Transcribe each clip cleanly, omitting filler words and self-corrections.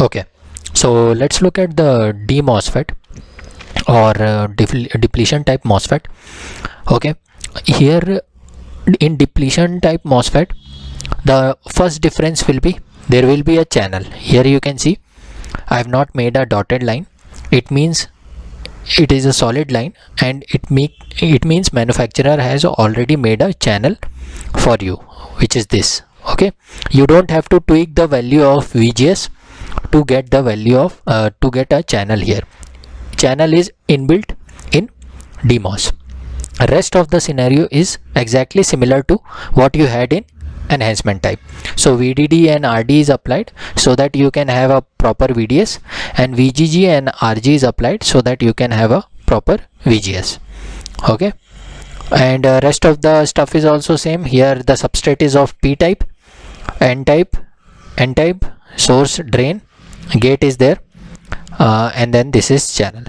Okay, so let's look at the D MOSFET or depletion type MOSFET. Okay, here in depletion type MOSFET, the first difference will be there will be a channel. Here you can see I have not made a dotted line. It means it is a solid line, and it means manufacturer has already made a channel for you, which is this. Okay, you don't have to tweak the value of VGS to get the value of to get a channel here. Channel is inbuilt in DMOS. Rest of the scenario is exactly similar to what you had in enhancement type. So VDD and RD is applied so that you can have a proper VDS, and VGG and RG is applied so that you can have a proper VGS. Okay, and rest of the stuff is also same. Here the substrate is of P type, N type, source, drain, gate is there, and then this is channel.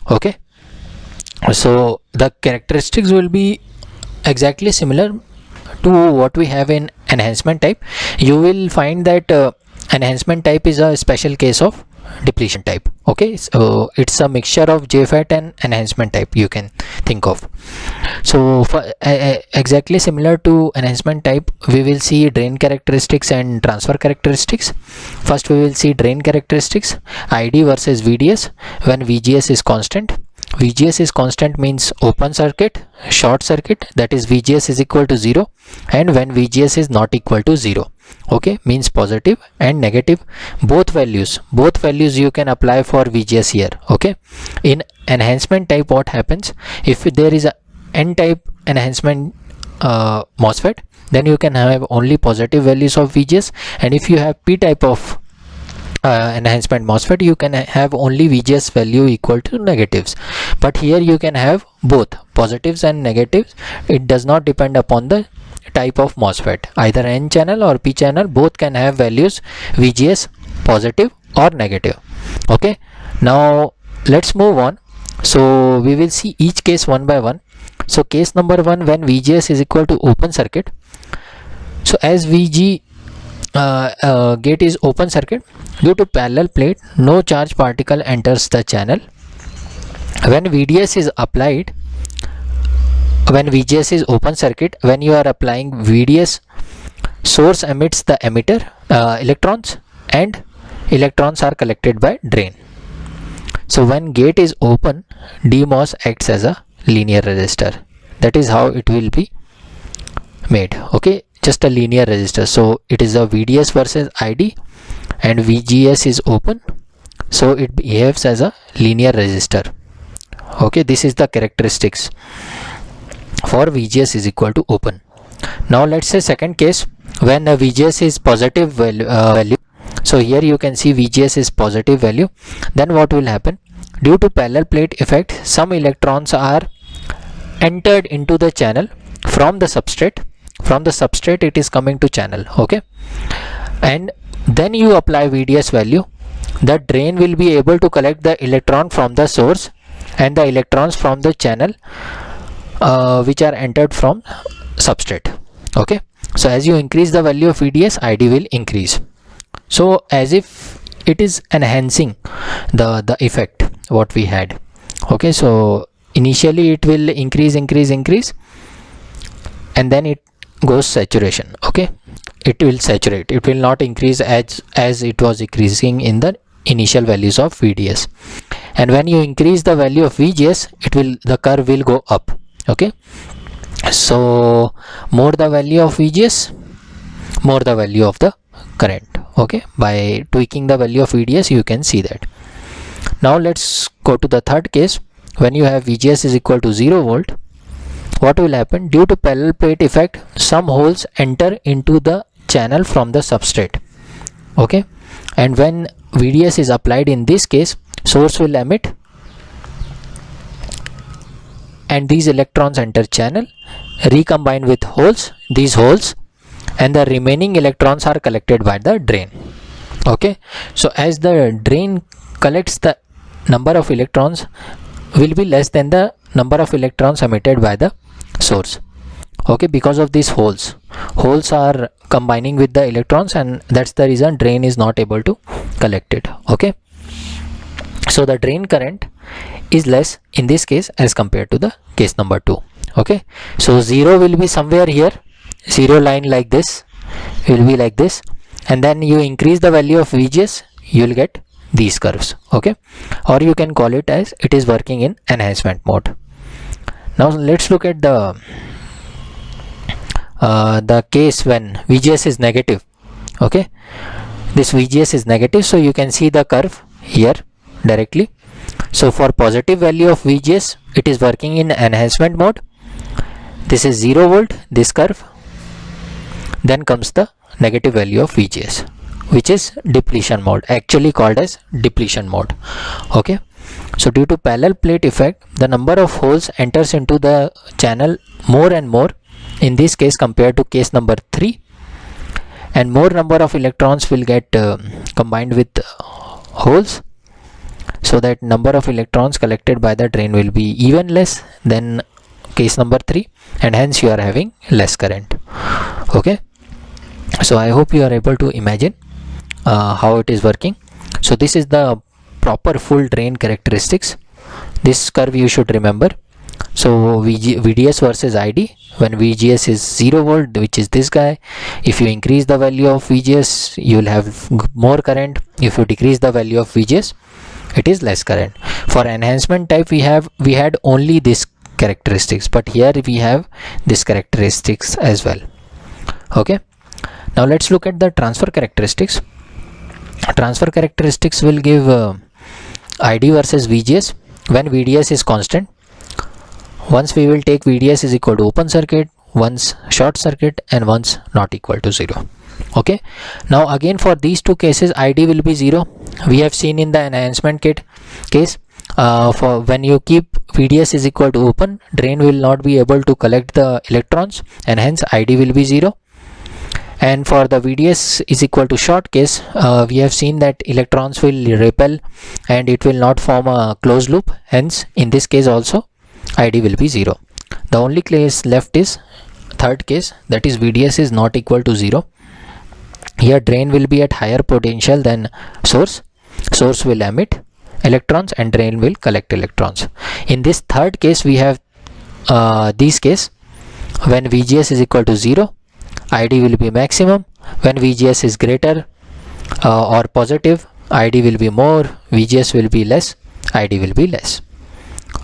Okay, so the characteristics will be exactly similar to what we have in enhancement type. You will find that enhancement type is a special case of depletion type. Okay, so it's a mixture of JFET and enhancement type, you can think of. So for exactly similar to enhancement type, we will see drain characteristics and transfer characteristics. First we will see drain characteristics, ID versus VDS when VGS is constant. VGS is constant means open circuit, short circuit, that is VGS is equal to 0, and when VGS is not equal to 0, okay, means positive and negative, both values you can apply for VGS here. Okay, in enhancement type what happens, if there is a N type enhancement MOSFET, then you can have only positive values of VGS, and if you have P type of enhancement MOSFET, you can have only VGS value equal to negatives. But here you can have both positives and negatives. It does not depend upon the type of MOSFET, either N channel or P channel, both can have values VGS positive or negative. Okay, now let's move on. So we will see each case one by one. So case number 1, when VGS is equal to open circuit. So as VG gate is open circuit, due to parallel plate no charge particle enters the channel. When VDS is applied, when VGS is open circuit, when you are applying VDS, source emits the emitter electrons, and electrons are collected by drain. So when gate is open, DMOS acts as a linear resistor. That is how it will be made. Okay, just a linear resistor. So it is a VDS versus ID, and VGS is open, so it behaves as a linear resistor. Okay, this is the characteristics for VGS is equal to open. Now let's say second case, when VGS is positive value. So here you can see VGS is positive value. Then what will happen? Due to parallel plate effect, some electrons are entered into the channel from the substrate. From the substrate it is coming to channel. Okay, and then you apply VDS value. The drain will be able to collect the electron from the source and the electrons from the channel which are entered from substrate. Okay, so as you increase the value of VDS, ID will increase. So as if it is enhancing the effect what we had. Okay, so initially it will increase, and then it goes saturation. Okay, it will saturate, it will not increase as it was increasing in the initial values of VDS. And when you increase the value of VGS, the curve will go up. Okay, so more the value of VGS, more the value of the current. Okay, by tweaking the value of VDS you can see that. Now let's go to the third case, when you have VGS is equal to 0 volt. What will happen? Due to parallel plate effect, some holes enter into the channel from the substrate. Okay, and when VDS is applied in this case, source will emit, and these electrons enter channel, recombine with these holes, and the remaining electrons are collected by the drain. Okay, so as the drain collects, the number of electrons will be less than the number of electrons emitted by the source. Okay, because of these holes are combining with the electrons, and that's the reason drain is not able to collected. Okay, so the drain current is less in this case as compared to the case number 2. Okay, so 0 will be somewhere here, 0 line like this will be like this, and then you increase the value of VGS, you will get these curves. Okay, or you can call it as it is working in enhancement mode. Now let's look at the case when VGS is negative. Okay, this VGS is negative, so you can see the curve here directly. So for positive value of VGS, it is working in enhancement mode. This is 0 volt, this curve. Then comes the negative value of VGS, which is depletion mode, actually called as depletion mode. Okay, so due to parallel plate effect, the number of holes enters into the channel more and more in this case compared to case number 3, and more number of electrons will get combined with holes, so that number of electrons collected by the drain will be even less than case number 3, and hence you are having less current. Okay, so I hope you are able to imagine how it is working. So this is the proper full drain characteristics. This curve you should remember. So VDS versus ID, when VGS is 0 volt, which is this guy, if you increase the value of VGS, you will have more current. If you decrease the value of VGS, it is less current. For enhancement type, we had only this characteristics, but here we have this characteristics as well. Okay, now let's look at the transfer characteristics. Transfer characteristics will give ID versus VGS when VDS is constant. Once we will take VDS is equal to open circuit, once short circuit, and once not equal to 0. Okay, now again for these two cases, ID will be 0. We have seen in the enhancement case, for when you keep VDS is equal to open, drain will not be able to collect the electrons, and hence ID will be 0. And for the VDS is equal to short case, we have seen that electrons will repel and it will not form a closed loop, hence in this case also ID will be 0. The only case left is third case, that is VDS is not equal to 0. Here drain will be at higher potential than source. Source will emit electrons and drain will collect electrons. In this third case, we have this case when VGS is equal to 0, ID will be maximum. When VGS is greater or positive, ID will be more, VGS will be less, ID will be less.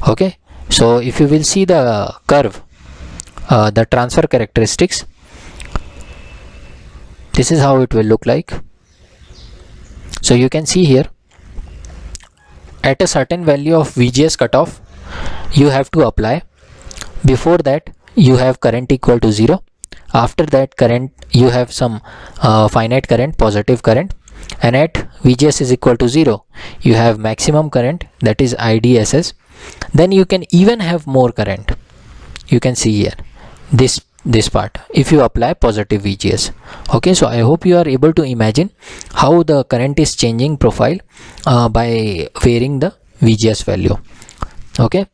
Okay, so if you will see the curve, the transfer characteristics, this is how it will look like. So you can see here, at a certain value of VGS cutoff, you have to apply. Before that, you have current equal to 0. After that current, you have some finite current, positive current, and at VGS is equal to 0, you have maximum current, that is IDSS. Then you can even have more current. You can see here this part if you apply positive VGS. Okay, so I hope you are able to imagine how the current is changing profile by varying the VGS value. Okay,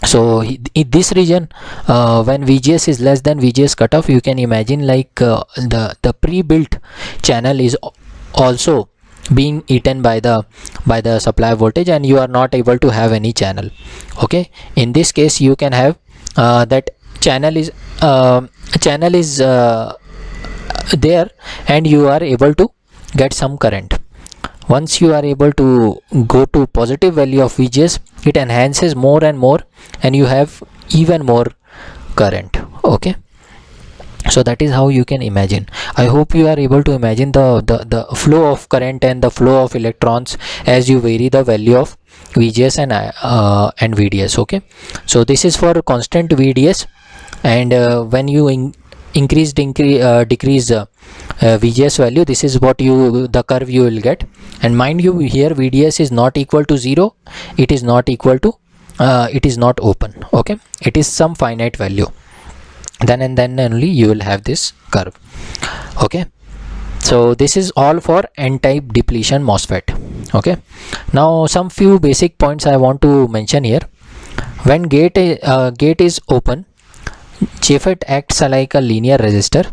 so in this region, when VGS is less than VGS cutoff, you can imagine like the pre-built channel is also being eaten by the supply voltage, and you are not able to have any channel. Okay, in this case you can have that channel is there, and you are able to get some current. Once you are able to go to positive value of VGS, it enhances more and more, and you have even more current. Okay, so that is how you can imagine. I hope you are able to imagine the flow of current and the flow of electrons as you vary the value of VGS and VDS. Okay, so this is for constant VDS, and when you decrease VGS value, this is what the curve you will get. And mind you, here VDS is not equal to 0, it is not equal to it is not open. Okay, it is some finite value, then and then only you will have this curve. Okay, so this is all for n-type depletion MOSFET. Okay, now some few basic points I want to mention here. When gate is open, JFET acts like a linear resistor.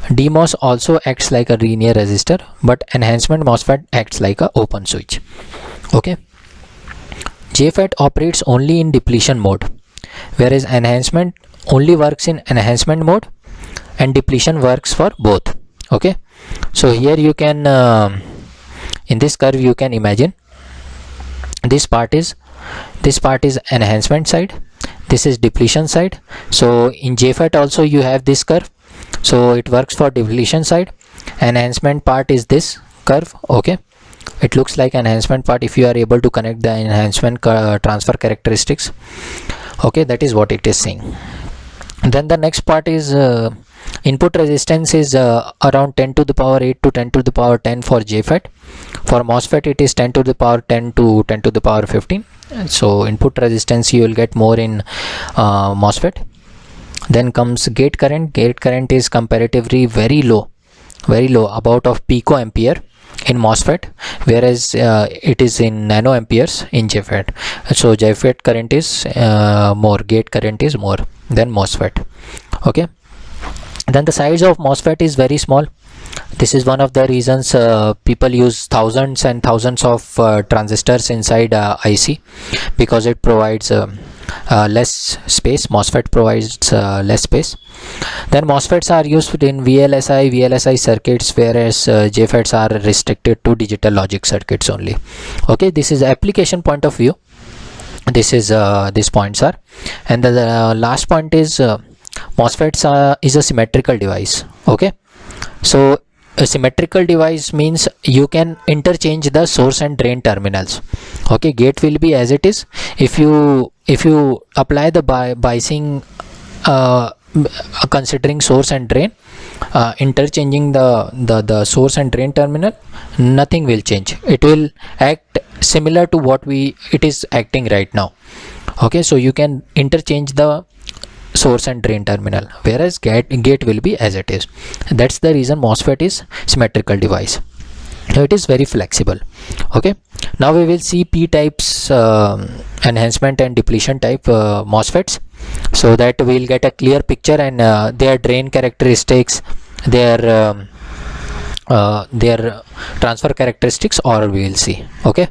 DMOS also acts like a linear resistor, but enhancement MOSFET acts like a open switch. Okay. JFET operates only in depletion mode, whereas enhancement only works in enhancement mode and depletion works for both. Okay. So here you can in this curve you can imagine this part is enhancement side, this is depletion side. So in JFET also you have this curve, so it works for depletion side. Enhancement part is this curve. Okay, it looks like enhancement part if you are able to connect the enhancement transfer characteristics. Okay, that is what it is saying. Then the next part is input resistance is around 10 to the power 8 to 10 to the power 10 for JFET. For MOSFET it is 10 to the power 10 to 10 to the power 15. So input resistance you will get more in MOSFET. Then comes gate current. Gate current is comparatively very low, about of picoampere in MOSFET, whereas it is in nanoamperes in JFET. So JFET current is more, gate current is more than MOSFET. Okay. Then the size of MOSFET is very small. This is one of the reasons people use thousands and thousands of transistors inside IC, because it provides less space. MOSFET provides less space. Then MOSFETs are used in VLSI circuits, whereas JFETs are restricted to digital logic circuits only. Okay, this is application point of view. This is these points are, and the last point is MOSFETs is a symmetrical device. Okay, so a symmetrical device means you can interchange the source and drain terminals. Okay, gate will be as it is. If you apply the biasing considering source and drain, interchanging the source and drain terminal, nothing will change. It will act similar to what it is acting right now. Okay, so you can interchange the source and drain terminal, whereas gate will be as it is. That's the reason MOSFET is symmetrical device. So it is very flexible. Okay, now we will see p types, enhancement and depletion type MOSFETs, so that we'll get a clear picture, and their drain characteristics, their transfer characteristics, or we will see. Okay.